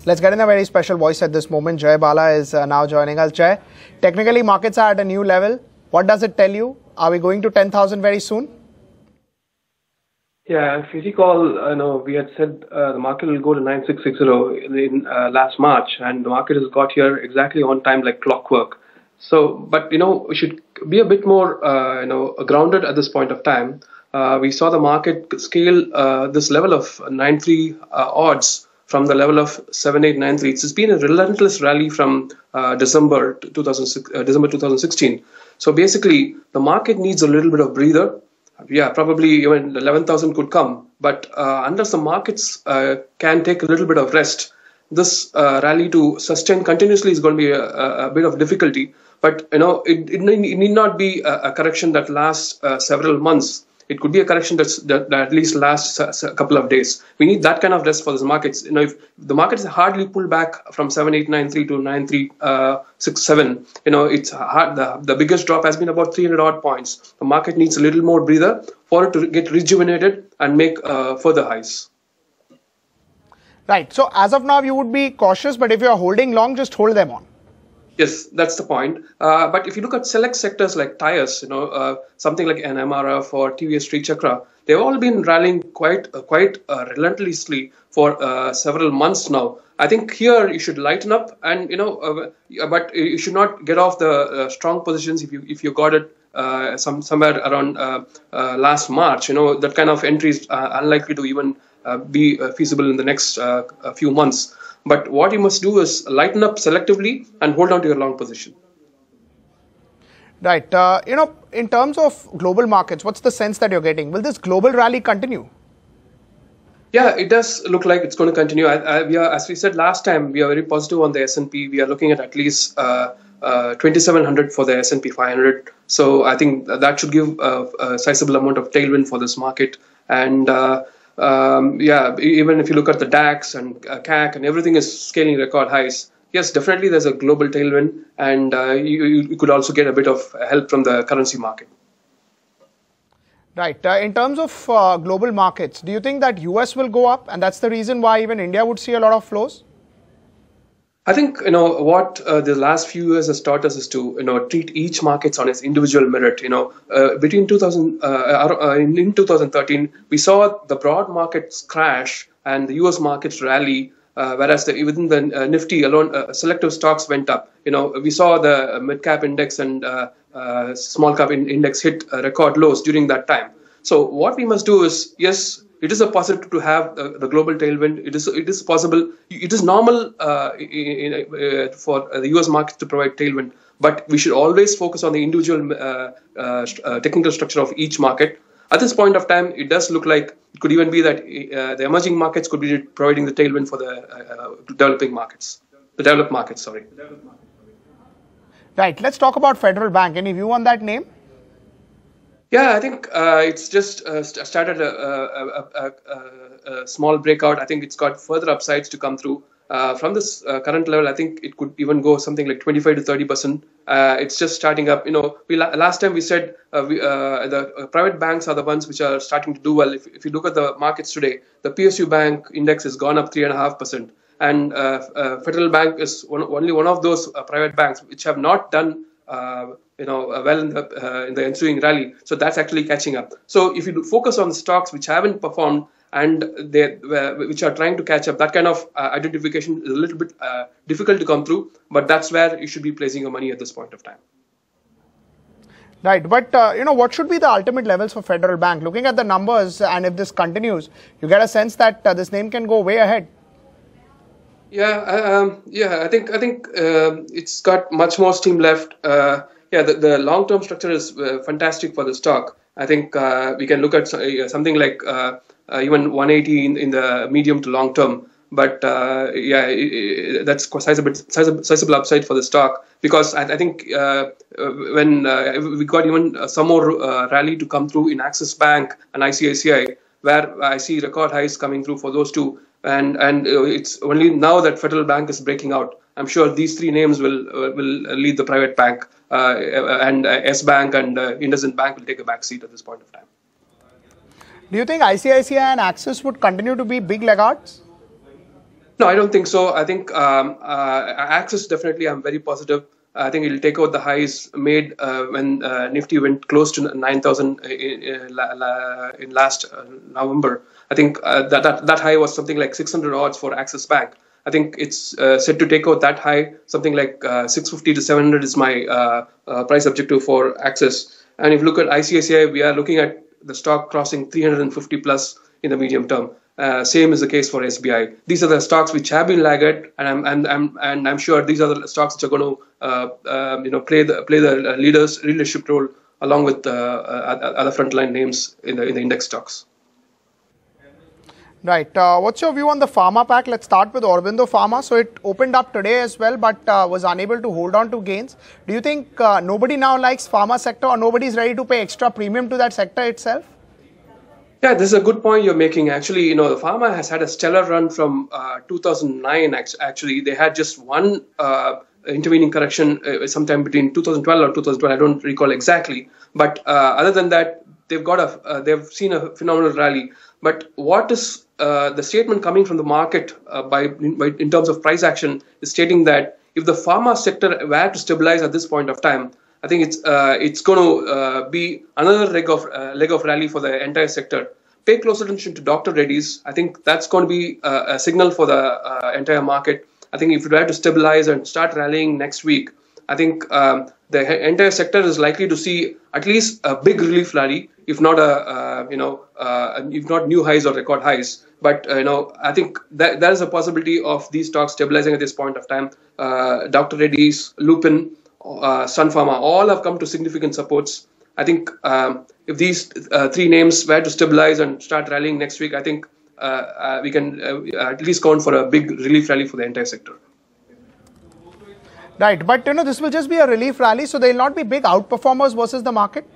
Let's get in a very special voice at this moment. Jai Bala is now joining us. Jai, technically markets are at a new level. What does it tell you? Are we going to 10,000 very soon? Yeah, if you recall, we had said the market will go to 9660 in last March, and the market has got here exactly on time like clockwork. So, but we should be a bit more, grounded at this point of time. We saw the market scale this level of 93 odds from the level of 7893. It's been a relentless rally from December 2016. So basically, the market needs a little bit of breather. Yeah, probably even 11,000 could come, but unless the markets can take a little bit of rest, this rally to sustain continuously is going to be a bit of difficulty. But it need not be a correction that lasts several months. It could be a correction that at least lasts a couple of days. We need that kind of rest for these markets. If the market is hardly pulled back from 7893 to 9367, it's hard. The biggest drop has been about 300 odd points. The market needs a little more breather for it to get rejuvenated and make further highs. Right. So as of now, you would be cautious, but if you are holding long, just hold them on. Yes, that's the point. But if you look at select sectors like tires, something like an MRF or TVS Chakra, they've all been rallying quite relentlessly for several months now. I think here you should lighten up, and but you should not get off the strong positions if you got it somewhere around last March. That kind of entry is unlikely to even be feasible in the next few months. But what you must do is lighten up selectively and hold on to your long position. Right. In terms of global markets, what's the sense that you're getting? Will this global rally continue? Yeah, it does look like it's going to continue. We are, as we said last time, we are very positive on the S&P. We are looking at least 2,700 for the S&P 500. So I think that should give a sizable amount of tailwind for this market. And even if you look at the DAX and CAC and everything is scaling record highs, yes, definitely there's a global tailwind, and you could also get a bit of help from the currency market. Right. In terms of global markets, do you think that US will go up, and that's the reason why even India would see a lot of flows? I think what the last few years has taught us is to treat each markets on its individual merit. Between in 2013 we saw the broad markets crash and the US markets rally, whereas within the Nifty alone, selective stocks went up. We saw the mid cap index and small cap index hit record lows during that time. So what we must do is, yes, it is a possibility to have the global tailwind. It is possible. It is normal for the US market to provide tailwind. But we should always focus on the individual technical structure of each market. At this point of time, it does look like it could even be that the emerging markets could be providing the tailwind for the developing markets. The developed markets, sorry. Right. Let's talk about Federal Bank. Any view on that name? Yeah, I think it's just started a small breakout. I think it's got further upsides to come through. From this current level, I think it could even go something like 25 to 30%. It's just starting up. Last time we said the private banks are the ones which are starting to do well. If you look at the markets today, the PSU Bank index has gone up 3.5%. And Federal Bank is only one of those private banks which have not done well in the ensuing rally. So that's actually catching up. So if you focus on stocks which haven't performed and which are trying to catch up, that kind of identification is a little bit difficult to come through. But that's where you should be placing your money at this point of time. Right. But, what should be the ultimate levels for Federal Bank? Looking at the numbers, and if this continues, you get a sense that this name can go way ahead. I think it's got much more steam left. The long-term structure is fantastic for the stock. I think we can look at something like even 180 in the medium to long term. But that's sizable upside for the stock, because I think when we got even some more rally to come through in Axis Bank and ICICI, where I see record highs coming through for those two. And it's only now that Federal Bank is breaking out. I'm sure these three names will lead the private bank, and S Bank and IndusInd Bank will take a back seat at this point of time. Do you think ICICI and Axis would continue to be big laggards? No, I don't think so. I think Axis definitely, I'm very positive. I think it'll take out the highs made when Nifty went close to 9,000 in last November. I think that high was something like 600 odds for Axis Bank. I think it's set to take out that high. Something like 650 to 700 is my price objective for Axis. And if you look at ICICI, we are looking at the stock crossing 350 plus in the medium term. Same is the case for SBI. These are the stocks which have been laggard, and I'm sure these are the stocks which are going to play the leadership role along with other frontline names in the index stocks. Right. What's your view on the pharma pack? Let's start with Aurobindo Pharma. So it opened up today as well, but was unable to hold on to gains. Do you think nobody now likes pharma sector, or nobody's ready to pay extra premium to that sector itself? Yeah, this is a good point you're making. Actually, the pharma has had a stellar run from 2009. Actually, they had just one intervening correction sometime between 2012 or 2012. I don't recall exactly. But other than that, they've seen a phenomenal rally. But what is the statement coming from the market in terms of price action is stating that if the pharma sector were to stabilize at this point of time, I think it's going to be another leg of rally for the entire sector. Pay close attention to Dr. Reddy's. I think that's going to be a signal for the entire market. I think if it were to stabilize and start rallying next week, I think the entire sector is likely to see at least a big relief rally, if not if not new highs or record highs. But I think that there is a possibility of these stocks stabilizing at this point of time. Dr. Reddy's, Lupin, Sun Pharma, all have come to significant supports. I think if these three names were to stabilize and start rallying next week, I think we can at least count for a big relief rally for the entire sector. Right, but this will just be a relief rally, so they will not be big outperformers versus the market?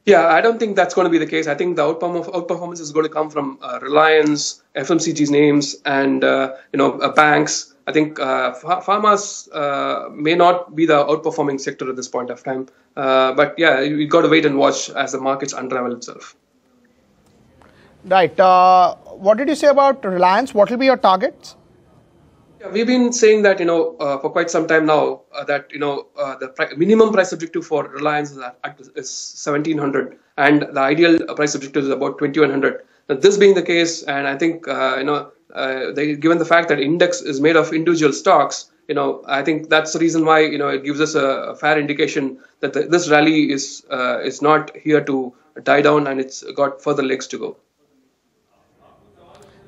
Yeah, I don't think that's going to be the case. I think the outperformance is going to come from Reliance, FMCG's names, and banks. I think pharmas may not be the outperforming sector at this point of time. But yeah, we've got to wait and watch as the markets unravel itself. Right. What did you say about Reliance? What will be your targets? Yeah, we've been saying that for quite some time now that the minimum price objective for Reliance is 1,700, and the ideal price objective is about 2,100. Now, this being the case, and I think given the fact that index is made of individual stocks, I think that's the reason why it gives us a fair indication that this rally is not here to die down, and it's got further legs to go.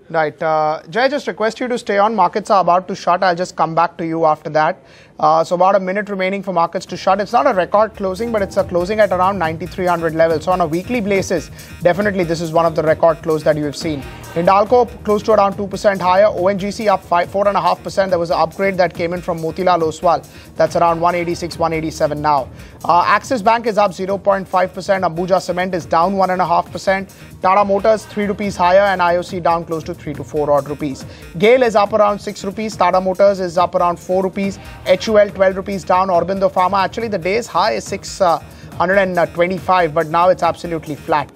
Right. Jai, just request you to stay on. Markets are about to shut. I'll just come back to you after that. So about a minute remaining for markets to shut. It's not a record closing, but it's a closing at around 9,300 level. So on a weekly basis, definitely this is one of the record close that you have seen. Hindalco close to around 2% higher. ONGC up 4.5%. There was an upgrade that came in from Motilal Oswal. That's around 186, 187 now. Axis Bank is up 0.5%. Ambuja Cement is down 1.5%. Tata Motors 3 rupees higher, and IOC down close to 3 to 4 odd rupees. GAIL is up around 6 rupees. Tata Motors is up around 4 rupees. HUL 12 rupees down. Aurobindo Pharma, actually the day's high is 625, but now it's absolutely flat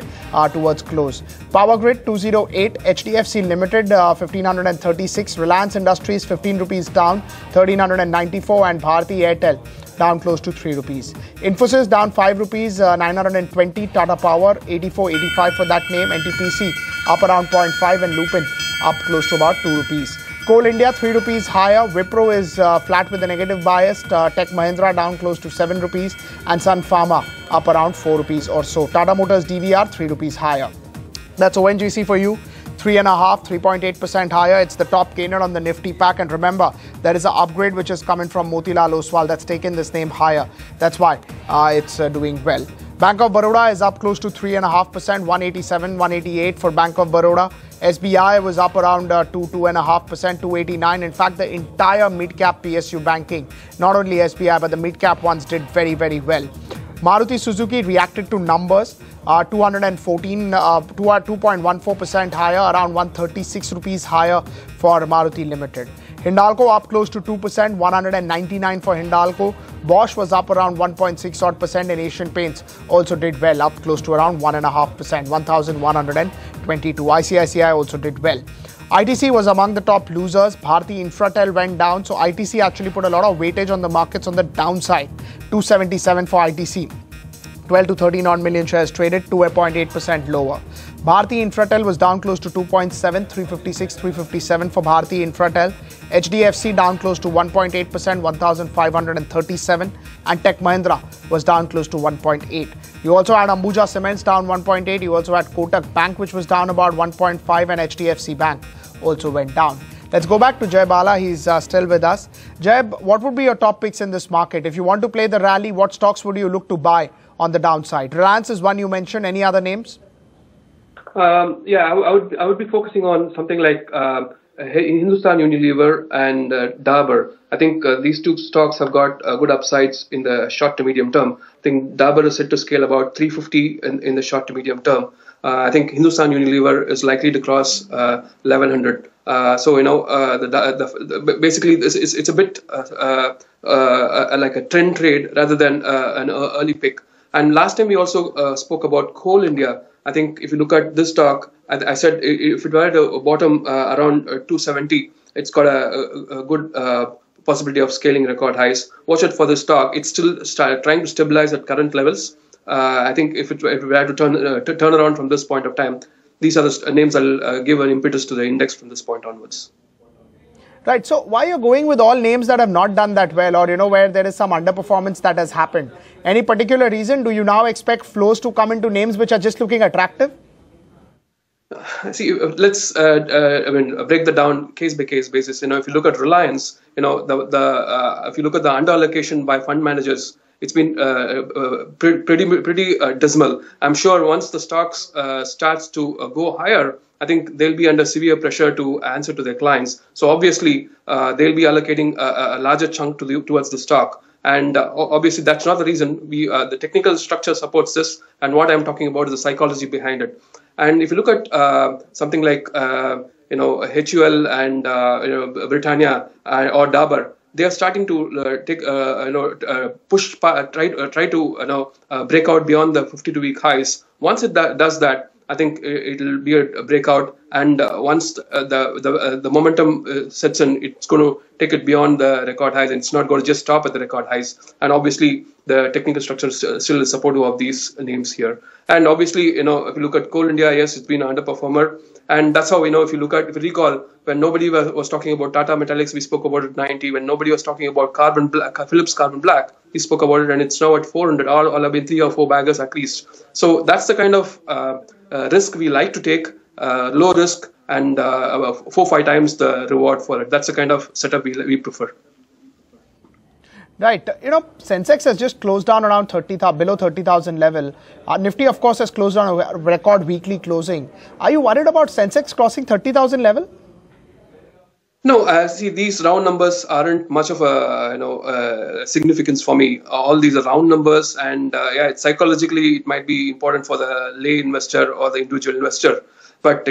towards close. Power Grid 208, HDFC Limited 1536, Reliance Industries 15 rupees down 1394, and Bharti Airtel down close to 3 rupees. Infosys down 5 rupees, 920. Tata Power 84.85 for that name. NTPC up around 0.5, and Lupin up close to about 2 rupees. Coal India 3 rupees higher. Wipro is flat with a negative bias. Tech Mahindra down close to 7 rupees, and Sun Pharma up around 4 rupees or so. Tata Motors DVR 3 rupees higher. That's ONGC for you. 3.8% higher. It's the top gainer on the Nifty pack. And remember, there is an upgrade which is coming from Motilal Oswal that's taken this name higher. That's why it's doing well. Bank of Baroda is up close to 3.5%, 187, 188 for Bank of Baroda. SBI was up around 2.5%, 289. In fact, the entire mid-cap PSU banking, not only SBI, but the mid-cap ones did very, very well. Maruti Suzuki reacted to numbers. 2.14% higher, around 136 rupees higher for Maruti Limited. Hindalco up close to 2%, 199 for Hindalco. Bosch was up around 1.6 odd percent, and Asian Paints also did well, up close to around 1.5%, 1,122. ICICI also did well. ITC was among the top losers. Bharti Infratel went down. So ITC actually put a lot of weightage on the markets on the downside. 277 for ITC. 12 to 13 odd million shares traded, 2.8% lower. Bharti Infratel was down close to 2.7, 356, 357 for Bharti Infratel. HDFC down close to 1.8%, 1,537. And Tech Mahindra was down close to 1.8. You also had Ambuja Cements down 1.8. You also had Kotak Bank, which was down about 1.5, and HDFC Bank also went down. Let's go back to Jai Bala. He's still with us. Jai, what would be your top picks in this market? If you want to play the rally, what stocks would you look to buy on the downside? Reliance is one you mentioned. Any other names? Yeah, I would be focusing on something like Hindustan Unilever and Dabur. I think these two stocks have got good upsides in the short to medium term. I think Dabur is set to scale about 350 in the short to medium term. I think Hindustan Unilever is likely to cross 1100. So basically it's a bit like a trend trade rather than an early pick. And last time we also spoke about Coal India. I think if you look at this stock, I said if it were at a bottom around 270, it's got a good possibility of scaling record highs. Watch out for this stock. It's still trying to stabilize at current levels. I think if we had to turn around from this point of time, these are the names I'll give an impetus to the index from this point onwards. Right. So why are you going with all names that have not done that well, or where there is some underperformance that has happened? Any particular reason? Do you now expect flows to come into names which are just looking attractive? See, let's break that down case by case basis. If you look at Reliance, if you look at the under allocation by fund managers, it's been pretty dismal. I'm sure once the stocks starts to go higher, I think they'll be under severe pressure to answer to their clients. So obviously, they'll be allocating a larger chunk towards the stock. And obviously, that's not the reason. The technical structure supports this. And what I'm talking about is the psychology behind it. And if you look at something like HUL and Britannia or Dabur, they are starting to try to break out beyond the 52-week highs. Once it does that, I think it'll be a breakout, and once the momentum sets in, it's going to take it beyond the record highs, and it's not going to just stop at the record highs. And obviously, the technical structure still is supportive of these names here. And obviously, if you look at Coal India, yes, it's been an underperformer, and that's how if you recall, when nobody was talking about Tata Metallics, we spoke about it at 90. When nobody was talking about Philips Carbon Black, we spoke about it, and it's now at 400. All have been 3 or 4 baggers at least. So that's the kind of risk we like to take, low risk and 4-5 times the reward for it. That's the kind of setup we prefer. Right. Sensex has just closed down around below 30,000 level. Nifty, of course, has closed on a record weekly closing. Are you worried about Sensex crossing 30,000 level? No, see, these round numbers aren't much of a significance for me. All these are round numbers, and psychologically it might be important for the lay investor or the individual investor, but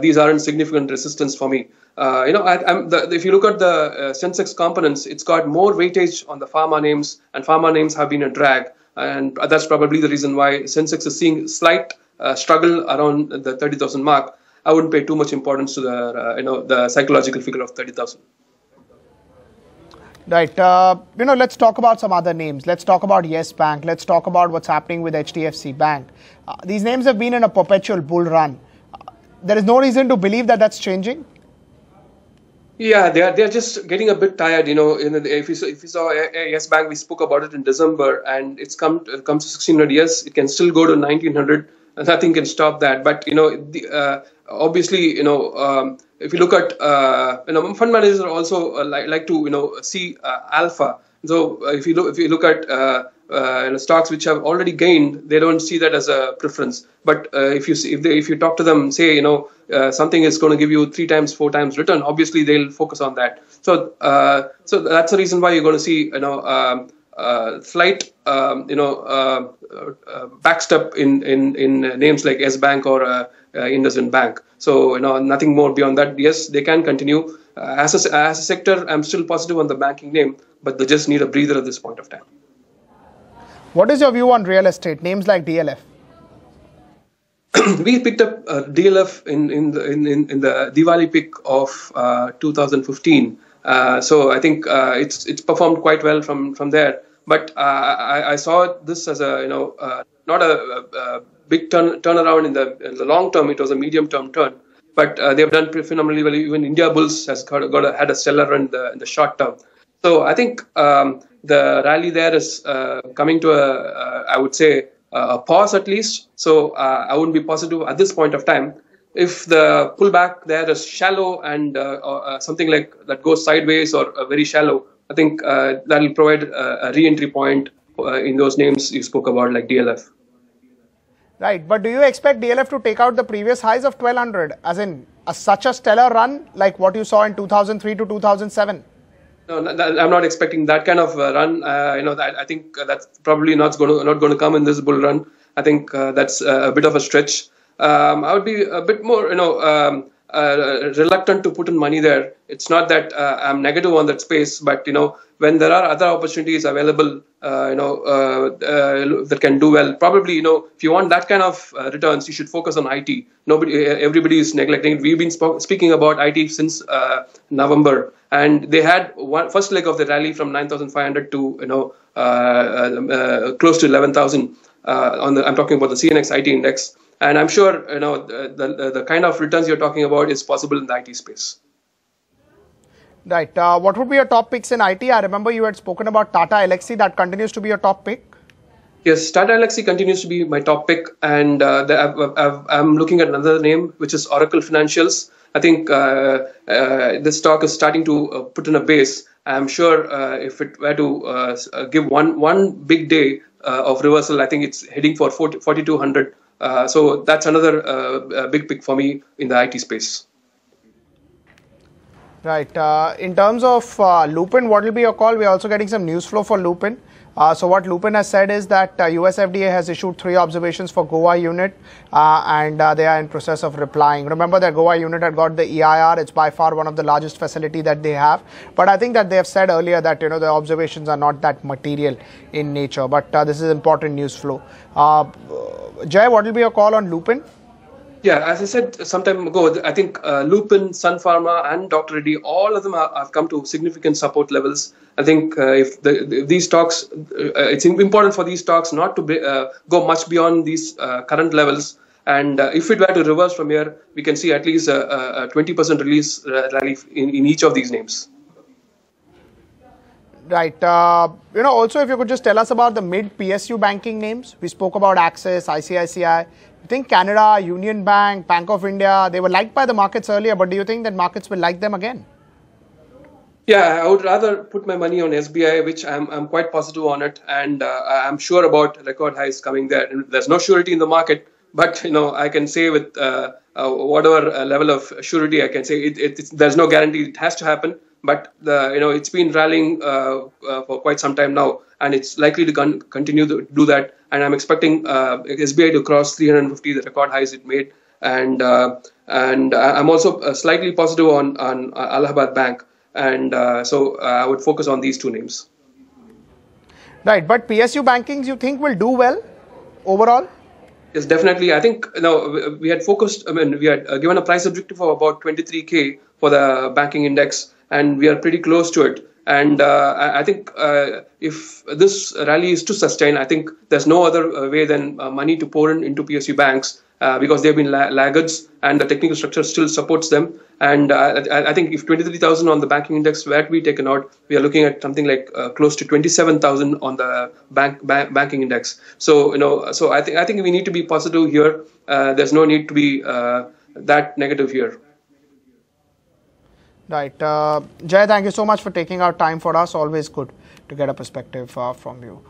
these aren't significant resistance for me. If you look at the Sensex components, it's got more weightage on the pharma names, and pharma names have been a drag, and that's probably the reason why Sensex is seeing slight struggle around the 30,000 mark. I wouldn't pay too much importance to the psychological figure of 30,000. Right. Let's talk about some other names. Let's talk about Yes Bank. Let's talk about what's happening with HDFC Bank. These names have been in a perpetual bull run. There is no reason to believe that that's changing. Yeah, they're just getting a bit tired. If you saw Yes Bank, we spoke about it in December, and it comes to 1600. Yes, it can still go to 1900. Nothing can stop that. But obviously, if you look at fund managers are also like to see alpha. So if you look at stocks which have already gained, they don't see that as a preference. But if you talk to them, say something is going to give you 3 times, 4 times return, obviously they'll focus on that. So that's the reason why you're going to see slight backstep in names like S Bank or IndusInd Bank. So nothing more beyond that. Yes, they can continue as a sector. I'm still positive on the banking name, but they just need a breather at this point of time. What is your view on real estate names like DLF? we picked up DLF in the Diwali pick of 2015. So I think it's performed quite well from there. But I saw this as a not a big turnaround in the long term. It was a medium term turn. But they have done phenomenally well. Even India Bulls has had a stellar run in the short term. So I think the rally there is coming to I would say, a pause at least. So I wouldn't be positive at this point of time. If the pullback there is shallow and something like that goes sideways or very shallow, I think that will provide a re-entry point in those names you spoke about, like DLF. Right, but do you expect DLF to take out the previous highs of 1200, as in such a stellar run like what you saw in 2003 to 2007? No, I'm not expecting that kind of run. I think that's probably not going to come in this bull run. I think that's a bit of a stretch. I would be a bit more, reluctant to put in money there. It's not that I'm negative on that space, but when there are other opportunities available, that can do well. Probably, if you want that kind of returns, you should focus on IT. Everybody is neglecting it. We've been speaking about IT since November, and they had first leg of the rally from 9,500 to close to 11,000. I'm talking about the CNX IT index. And I'm sure the kind of returns you're talking about is possible in the IT space. Right. What would be your top picks in IT? I remember you had spoken about Tata Elxsi. That continues to be your top pick. Yes, Tata Elxsi continues to be my top pick, and I'm looking at another name, which is Oracle Financials. I think this stock is starting to put in a base. I'm sure if it were to give one big day of reversal, I think it's heading for 4,200. So that's another big pick for me in the IT space. Right. In terms of Lupin, what will be your call? We're also getting some news flow for Lupin. So what Lupin has said is that US FDA has issued 3 observations for Goa unit and they are in process of replying. Remember that Goa unit had got the EIR. It's by far one of the largest facility that they have. But I think that they have said earlier that the observations are not that material in nature. But this is important news flow. Jai, what will be your call on Lupin? Yeah, as I said some time ago, I think Lupin, Sun Pharma, and Dr. Reddy, all of them have come to significant support levels. I think if these stocks, it's important for these stocks not to go much beyond these current levels. And if it were to reverse from here, we can see at least a 20% release rally in each of these names. Right. Also, if you could just tell us about the mid PSU banking names. We spoke about Axis, ICICI. I think Canada, Union Bank, Bank of India, they were liked by the markets earlier, but do you think that markets will like them again? Yeah, I would rather put my money on SBI, which I'm quite positive on it, and I'm sure about record highs coming there. And there's no surety in the market, but I can say with whatever level of surety I can say, there's no guarantee it has to happen. But it's been rallying for quite some time now, and it's likely to continue to do that. And I'm expecting SBI to cross 350, the record highs it made. And I'm also slightly positive on Allahabad Bank. And so I would focus on these 2 names. Right, but PSU bankings you think will do well overall? Yes, definitely. I think we had focused. We had given a price objective of about 23K for the banking index, and we are pretty close to it. And I think if this rally is to sustain, I think there's no other way than money to pour into PSU banks because they've been laggards and the technical structure still supports them. And I think if 23,000 on the banking index were to be taken out, we are looking at something like close to 27,000 on the banking index. So so I think we need to be positive here. There's no need to be that negative here. Right. Jai, thank you so much for taking out time for us. Always good to get a perspective from you.